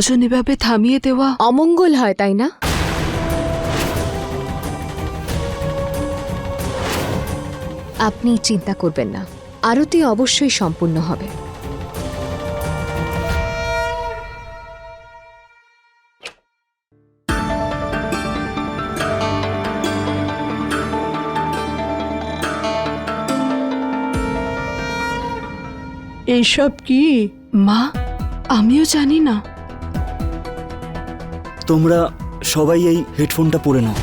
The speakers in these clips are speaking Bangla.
ভজন এভাবে থামিয়ে দেওয়া অমঙ্গল হয়, তাই না? আপনি চিন্তা করবেন না, আরতি অবশ্যই সম্পূর্ণ হবে। এইসব কি? মা, আমিও জানি না। তোমরা সবাই এই হেডফোনটা পরে নাও।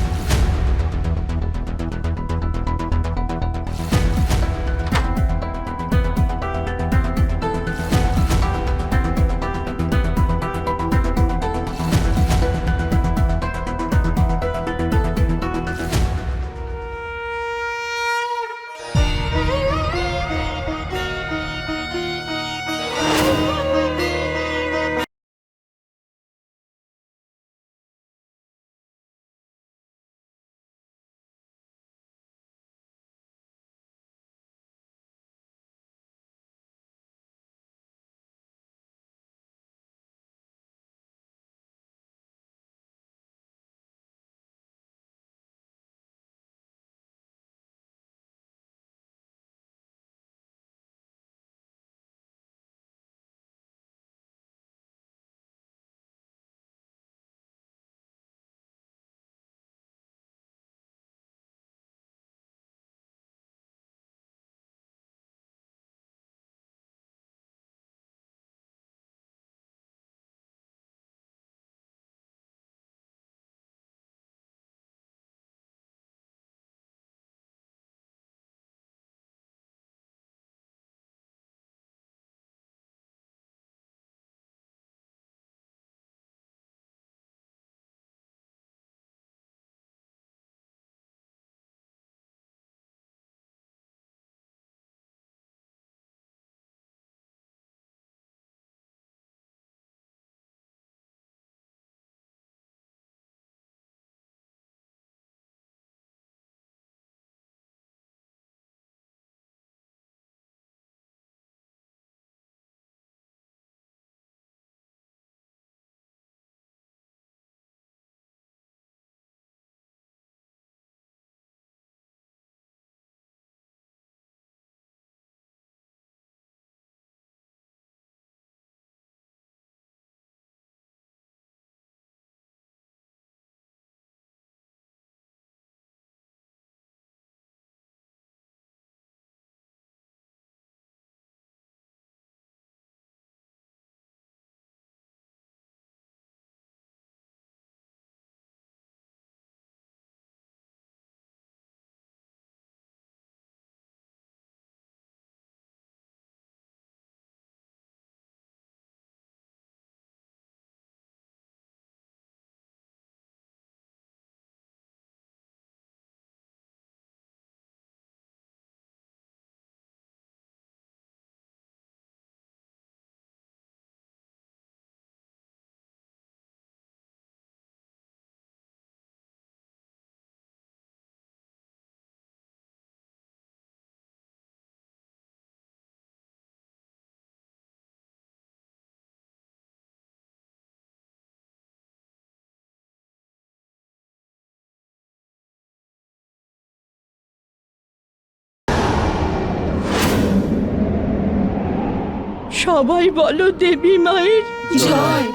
সবাই বলো দেবী মায়ের জয়।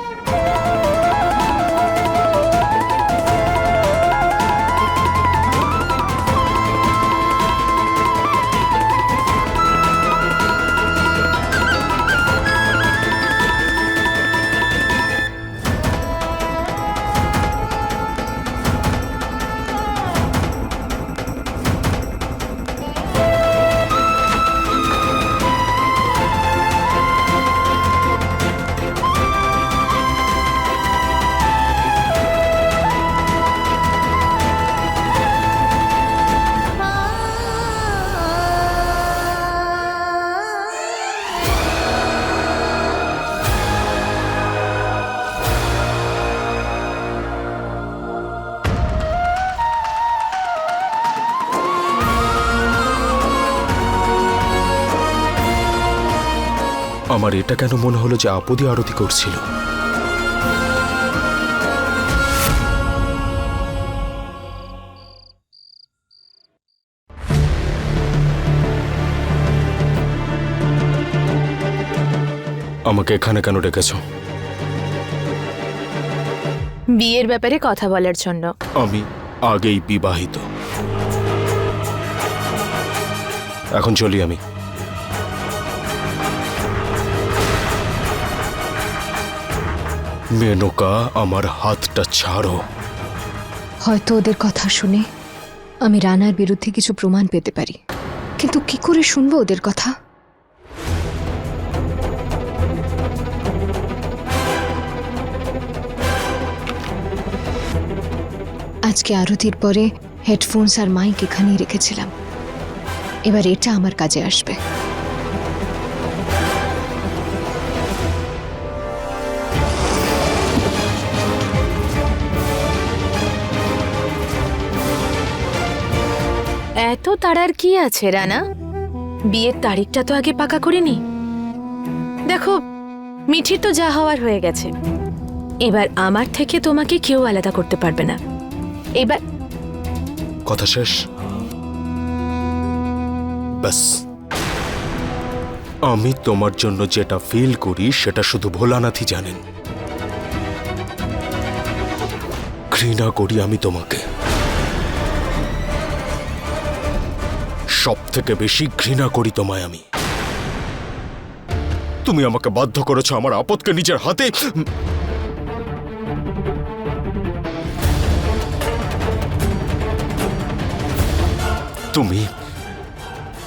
আমার এটা কেন মনে হলো যে আপদই আরতি করছিল? আমাকে এখানে কেন ডেকেছো? বিয়ের ব্যাপারে কথা বলার জন্য। আমি আগেই বিবাহিত। এখন চলি আমি। মেনকা, আমার হাতটা ছাড়ো। হয়তো ওদের কথা শুনে আমি রানার বিরুদ্ধে কিছু প্রমাণ পেতে পারি, কিন্তু কি করে শুনবো ওদের কথা? আজকে আরতির পরে হেডফোনস আর মাইক এখানেই রেখেছিলাম। এবার এটা আমার কাজে আসবে। এত তাড়ার কি আছে রানা? বিয়ের তারিখটা তো আগে পাকা করিনি। দেখো, মিঠির তো যা হওয়ার হয়ে গেছে। এবার আমার থেকে তোমাকে কেউ আলাদা করতে পারবে না। এবার কথা শেষ। ব্যাস, আমি তোমার জন্য যেটা ফিল করি সেটা শুধু ভোলানাথই জানেন। ঘৃণা করি আমি তোমাকে, সব থেকে বেশি ঘৃণা করি তোমায় আমি। তুমি আমাকে বাধ্য করেছো আমার আপদকে নিজের হাতে। তুমি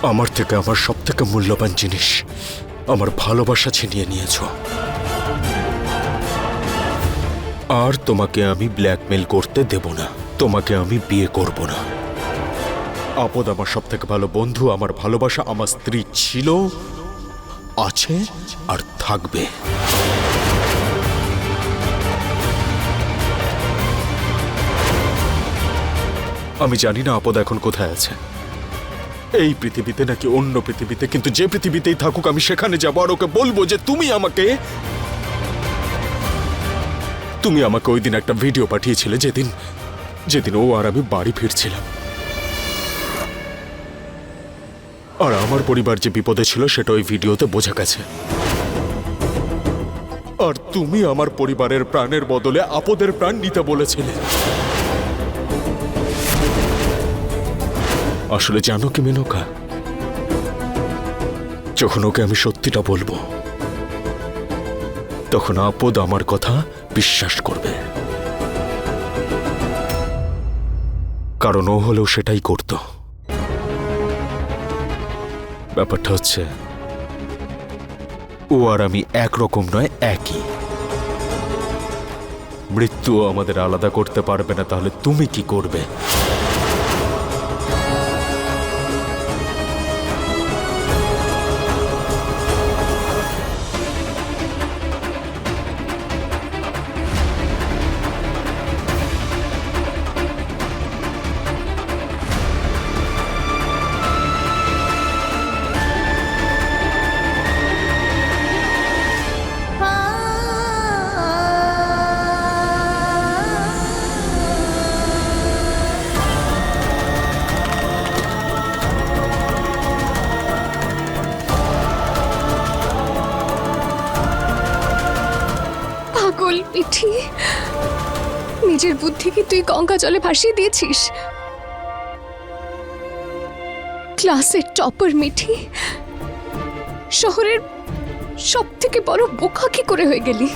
আমার থেকে আমার সব থেকে মূল্যবান জিনিস, আমার ভালোবাসা ছিনিয়ে নিয়েছ। আর তোমাকে আমি ব্ল্যাকমেল করতে দেব না। তোমাকে আমি বিয়ে করব না। আপদ আমার সব থেকে ভালো বন্ধু, আমার ভালোবাসা, আমার স্ত্রী ছিল, আছে আর থাকবে। আমি জানি না আপদ এখন কোথায় আছে, এই পৃথিবীতে নাকি অন্য পৃথিবীতে, কিন্তু যে পৃথিবীতেই থাকুক আমি সেখানে যাবো আর ওকে বলবো যে তুমি আমাকে ওই দিন একটা ভিডিও পাঠিয়েছিলে, যেদিন ও আর আমি বাড়ি ফিরছিলাম। আর আমার পরিবার যে বিপদে ছিল সেটা ওই ভিডিওতে বোঝা গেছে। আর তুমি আমার পরিবারের প্রাণের বদলে আপদের প্রাণ নিতে বলেছিলে। আসলে জানো কি মেনকা, যখন ওকে আমি সত্যিটা বলবো তখন আপদ আমার কথা বিশ্বাস করবে, কারণ ও হলেও সেটাই করত। ব্যাপারটা হচ্ছে ও আর আমি একরকম নয়, একই। মৃত্যু আমাদের আলাদা করতে পারবে না, তাহলে তুমি কি করবে? পাগল মিঠি, নিজের বুদ্ধিকে তুই গঙ্গা জলে ভাসিয়ে দিয়েছিস। ক্লাসের টপার মিঠি, শহরের সব থেকে বড় বোকা কি করে হয়ে গেলি?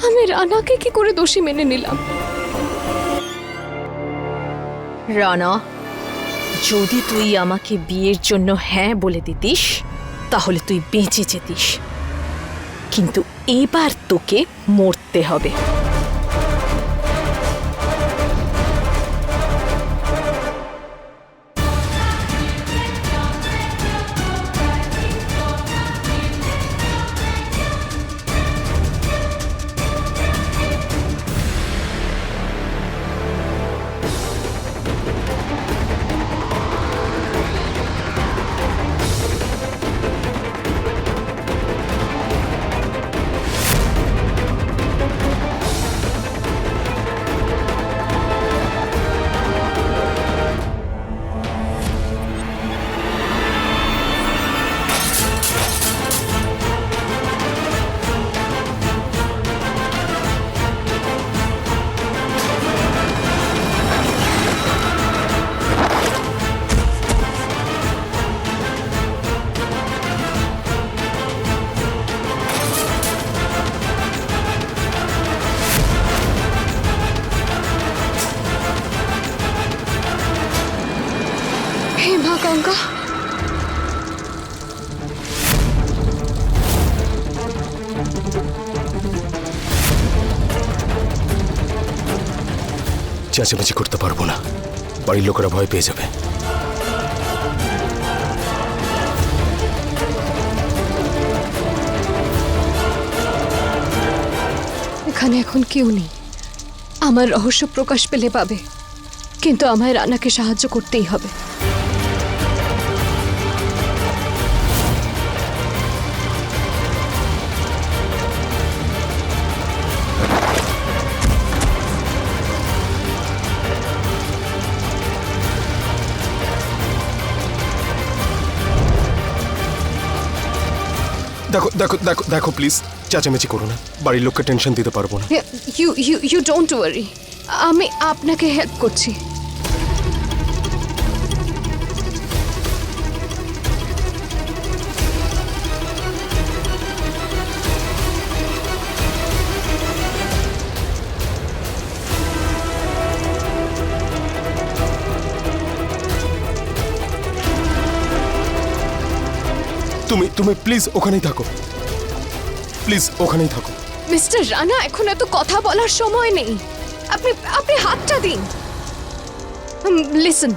আমি রানাকে কি করে দোষী মেনে নিলাম? রানা, যদি তুই আমাকে বিয়ের জন্য হ্যাঁ বলে দিতিস তাহলে তুই বেঁচে যেতিস, কিন্তু এবার তোকে মরতে হবে। গঙ্গা চেঁচামেচি করতে পারবো না, বাড়ির লোকেরা ভয় পেয়ে যাবে। এখানে এখন কেউ নেই। আমার রহস্য প্রকাশ পেলে পাবে, কিন্তু আমায় রানাকে সাহায্য করতেই হবে। দেখো দেখো দেখো দেখো, প্লিজ চেঁচামেচি করো না, বাড়ির লোককে টেনশন দিতে পারবো না। ইউ ডোন্ট ওয়ারি, আমি আপনাকে হেল্প করছি। তুমি তুমি প্লিজ ওখানেই থাকো, প্লিজ ওখানেই থাকো। মিস্টার রানা, এখন এত কথা বলার সময় নেই। আপনি আপনি হাতটা দিন। লিসন,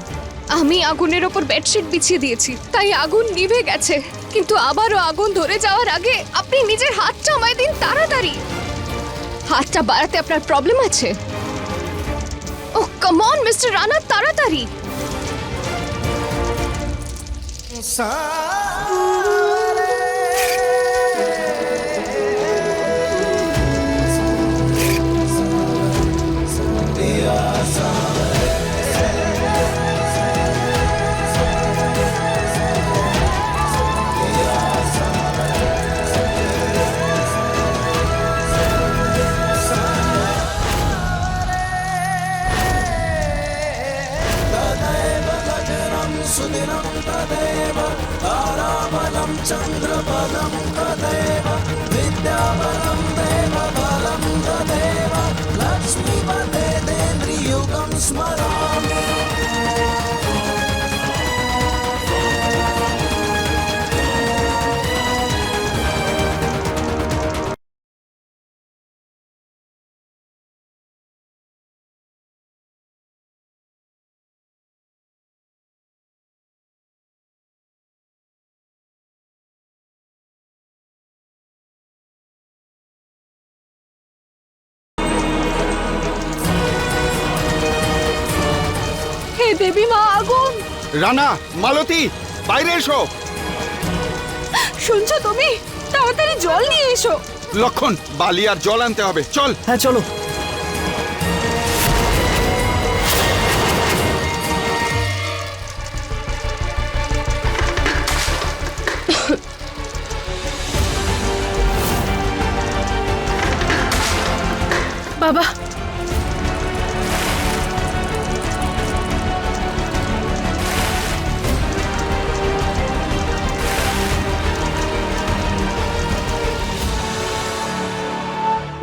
আমি আগুনের ওপর বেডশিট বিছিয়ে দিয়েছি, তাই আগুন নিভে গেছে, কিন্তু আবারও আগুন ধরে যাওয়ার আগে আপনি নিজের হাতটা আমায় দিন তাড়াতাড়ি। হাতটা বাড়াতে আপনার প্রবলেম আছে? ওহ কাম অন মিস্টার রানা, তাড়াতাড়ি। হে দেবী মা, আগুন! রানা, মালতী, বাইরে এসো। শুনছো তুমি? তাড়াতাড়ি জল নিয়ে এসো। লক্ষণ, বালি আর জল আনতে হবে, চল। হ্যাঁ চলো। বাবা,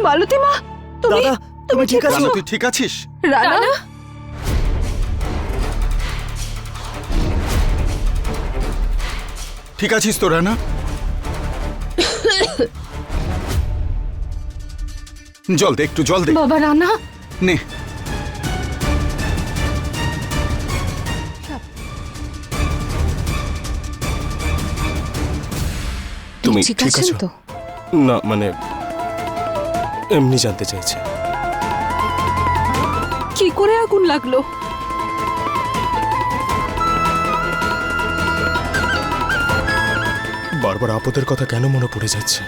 মালতী মা, তুমি দাদা তুমি ঠিক আছো? রানা, তুই ঠিক আছিস? রানা, ঠিক আছিস তো রানা? জল দে, একটু জল দে। বাবা রানা, নে। তুমি ঠিক ঠিক আছেন আছো? তো? না মানে এমনি জানতে চাইছে। কি করে আগুন লাগলো? বারবার আপদের কথা কেন মনে পড়ে যাচ্ছে?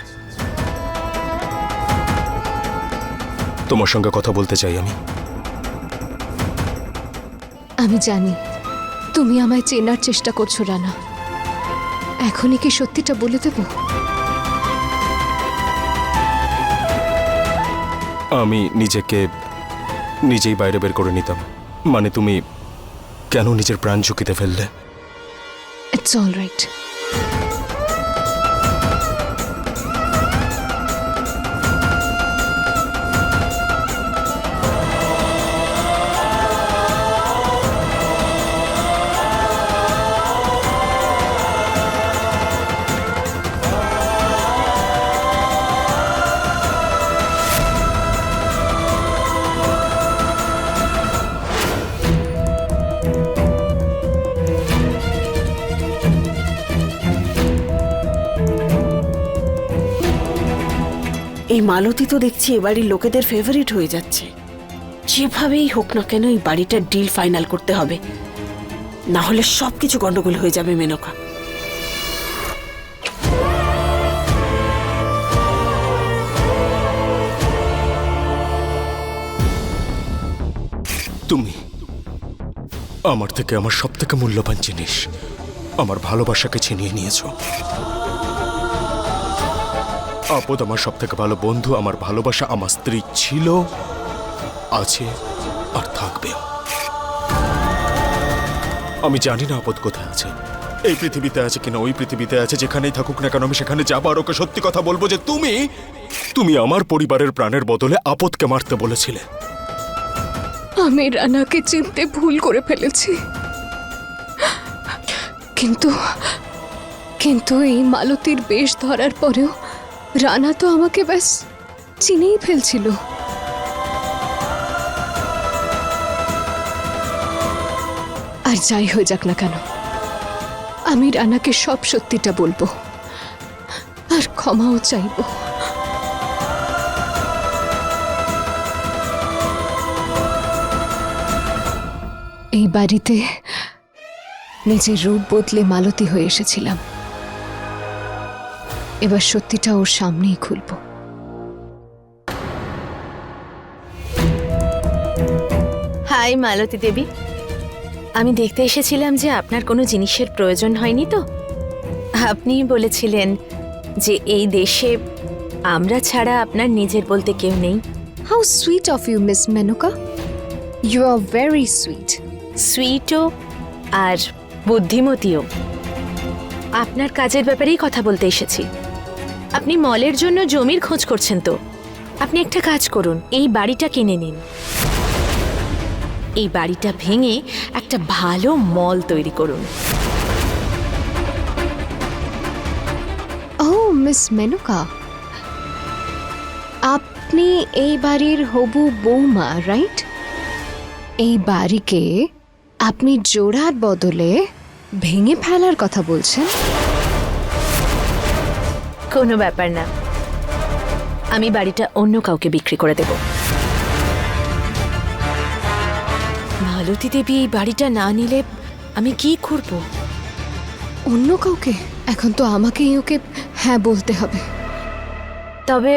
তোমার সঙ্গে কথা বলতে চাই আমি। আমি জানি তুমি আমায় চেনার চেষ্টা করছো রানা। এখনই কি সত্যিটা বলে দেব? আমি নিজেকে নিজেই বাইরে বের করে নিতাম। মানে তুমি কেন নিজের প্রাণ ঝুঁকিতে ফেললে? It's all right. এই মালতী তো দেখছি এ বাড়ির লোকেদের ফেভারিট হয়ে যাচ্ছে। যেভাবেই হোক না কেন এই বাড়িটার ডিল ফাইনাল করতে হবে, না হলে সবকিছু গন্ডগোল হয়ে যাবে মেনকা। তুমি আমার থেকে আমার সব থেকে মূল্যবান জিনিস, আমার ভালোবাসাকে ছিনিয়ে নিয়েছো। আপদ আমার সব থেকে ভালো বন্ধু, আমার ভালোবাসা আমার স্ত্রী ছিল, আছে আর থাকবে। আমি জানি না আপদ কোথায় আছে, এই পৃথিবীতে আছে কিনা ওই পৃথিবীতে আছে, যেখানেই থাকুক না কেন আমি সেখানে যাবো আর ওকে সত্যি কথা বলবো যে তুমি আমার পরিবারের প্রাণের বদলে আপদকে মারতে বলেছিলে। আমি রানাকে চিনতে ভুল করে ফেলেছি, কিন্তু এই মালতীর বেশ ধরার পরেও রানা তো আমাকে ব্যাস চিনেই ফেলছিল। আর যাই হয়ে যাক না কেন, আমি রানাকে সব সত্যিটা বলবো আর ক্ষমাও চাইবো। এই বাড়িতে নিজের রূপ বদলে মালতী হয়ে এসেছিলাম, এবার সত্যিটা ওর সামনেই খুলব। হাই মালতী দেবী, আমি দেখতে এসেছিলাম যে আপনার কোনো জিনিসের প্রয়োজন হয়নি তো। আপনি বলেছিলেন যে এই দেশে আমরা ছাড়া আপনার নিজের বলতে কেউ নেই। How sweet of you miss Menaka, you are very sweet. সুইটও আর বুদ্ধিমতীও। আপনার কাজের ব্যাপারেই কথা বলতে এসেছি। আপনি মলের জন্য জমির খোঁজ করছেন তো? আপনি একটা কাজ করুন, এই বাড়িটা কিনে নিন। এই বাড়িটা ভেঙে একটা ভালো মল তৈরি করুন। ও মিস মেনকা, আপনি এই বাড়ির হবু বৌমা, রাইট? এই বাড়িকে আপনি জোড়ার বদলে ভেঙে ফেলার কথা বলছেন? কোনো ব্যাপার না, আমি বাড়িটা অন্য কাউকে বিক্রি করে দেব। মালতী দেবী, এই বাড়িটা না নিলে আমি কি করব? অন্য কাউকে? এখন তো আমাকেই ওকে হ্যাঁ বলতে হবে। তবে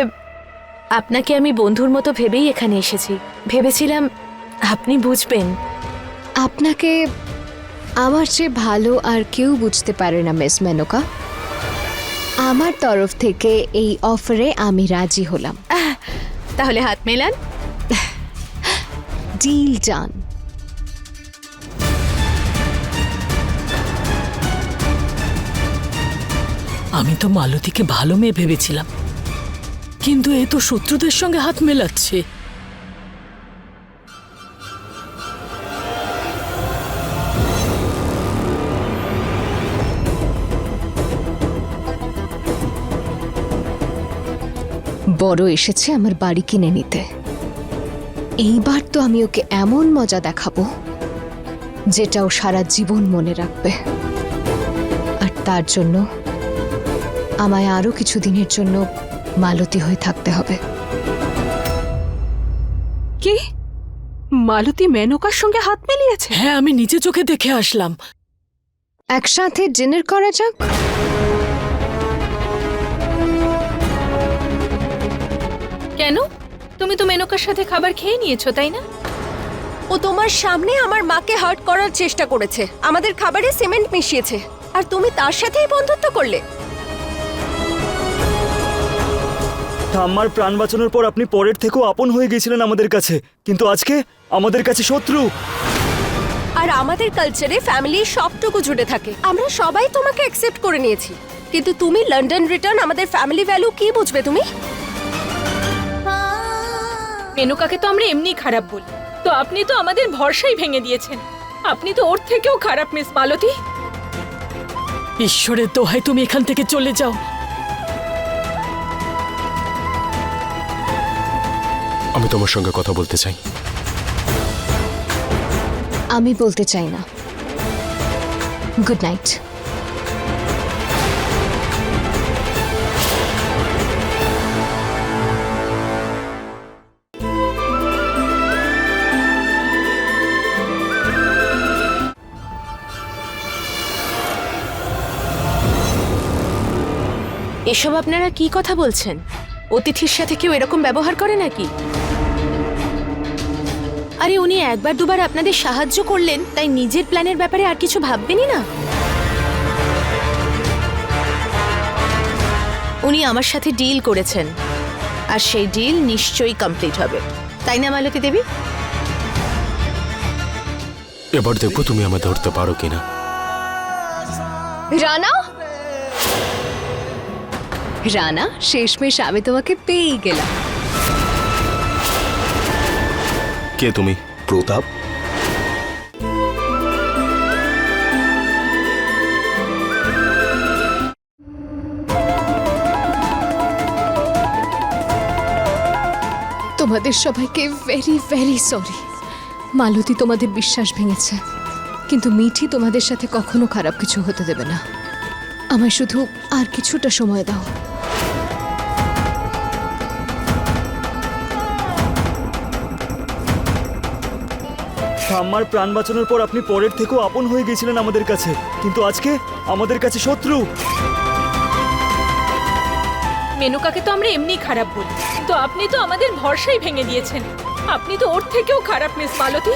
আপনাকে আমি বন্ধুর মতো ভেবেই এখানে এসেছি। ভেবেছিলাম আপনি বুঝবেন। আপনাকে আমার চেয়ে ভালো আর কেউ বুঝতে পারে না মিস মেনকা। আমার তরফ থেকে এই অফারে আমি রাজি হলাম। তাহলে হাত মেলান। Deal done. আমি তো মালতীকে ভালো মেয়ে ভেবেছিলাম, কিন্তু এ তো শত্রুদের সঙ্গে হাত মেলাচ্ছে। বড় এসেছে আমার বাড়ি কিনে নিতে। এইবার তো আমি ওকে এমন মজা দেখাবো যেটা ও সারা জীবন মনে রাখবে। আর তার জন্য আমায় আরো কিছুদিনের জন্য মালতী হয়ে থাকতে হবে। কি মালতী মেনকার সঙ্গে হাত মিলিয়েছে? হ্যাঁ, আমি নিজে চোখে দেখে আসলাম। একসাথে ডিনার করা যাক। কেন? তুমি তো মেনকার সাথে খাবার খেয়ে নিয়েছো, তাই না? ও তোমার সামনে আমার মাকে হার্ট করার চেষ্টা করেছে, আমাদের খাবারে সিমেন্ট মিশিয়েছে, আর তুমি তার সাথেই বন্ধুত্ব করলে। ঠাম্মার প্রাণ বাঁচানোর পর আপনি পরের থেকেও আপন হয়ে গিয়েছিলেন আমাদের কাছে, কিন্তু আজকে আমাদের কাছে শত্রু। আর আমাদের কালচারে ফ্যামিলির সবটুকু জুড়ে থাকে, আমরা সবাই তোমাকে অ্যাকসেপ্ট করে নিয়েছি, কিন্তু তুমি লন্ডন রিটার্ন, আমাদের ফ্যামিলি ভ্যালু কি বুঝবে তুমি? মেনকাকে তো আমরা এমনি খারাপ বলি, তো আপনি তো আমাদের ভরসাই ভেঙে দিয়েছেন। আপনি তো ওর থেকেও খারাপ মিস মালতী। ঈশ্বরের দোহাই তুমি এখান থেকে চলে যাও। আমি তোমার সঙ্গে কথা বলতে চাই। আমি বলতে চাই না। Good night. এসব আপনারা কি কথা বলছেন? অতিথির সাথে কেউ এরকম ব্যবহার করে নাকি? আরে উনি একবার দুবার আপনাদের সাহায্য করলেন, তাই নিজের প্ল্যানের ব্যাপারে আর কিছু ভাববেনই না? উনি আমার সাথে ডিল করেছেন, আর সেই ডিল নিশ্চয়ই কমপ্লিট হবে, তাই না মালতী দেবী? এবার দেখবো তুমি আমায় ধরতে পারো কিনা। রানা, রানা, শেষমেশ আমি তোমাকে পেয়েই গেলাম। কে তুমি? প্রতাপ, তোমাদের সবাইকে ভেরি ভেরি সরি। মালতী তোমাদের বিশ্বাস ভেঙেছে, কিন্তু মিঠি তোমাদের সাথে কখনো খারাপ কিছু হতে দেবে না। আমায় শুধু আর কিছুটা সময় দাও। ঠাম্মার প্রাণ বাঁচানোর পর আপনি পরের থেকেও আপন হয়ে গিয়েছিলেন আমাদের কাছে, কিন্তু আজকে আমাদের কাছে শত্রু। মেনুকাকে তো আমরা এমনি খারাপ বলি, তো আপনি তো আমাদের ভরসাই ভেঙে দিয়েছেন। আপনি তো ওর থেকেও খারাপ মিস মালতী।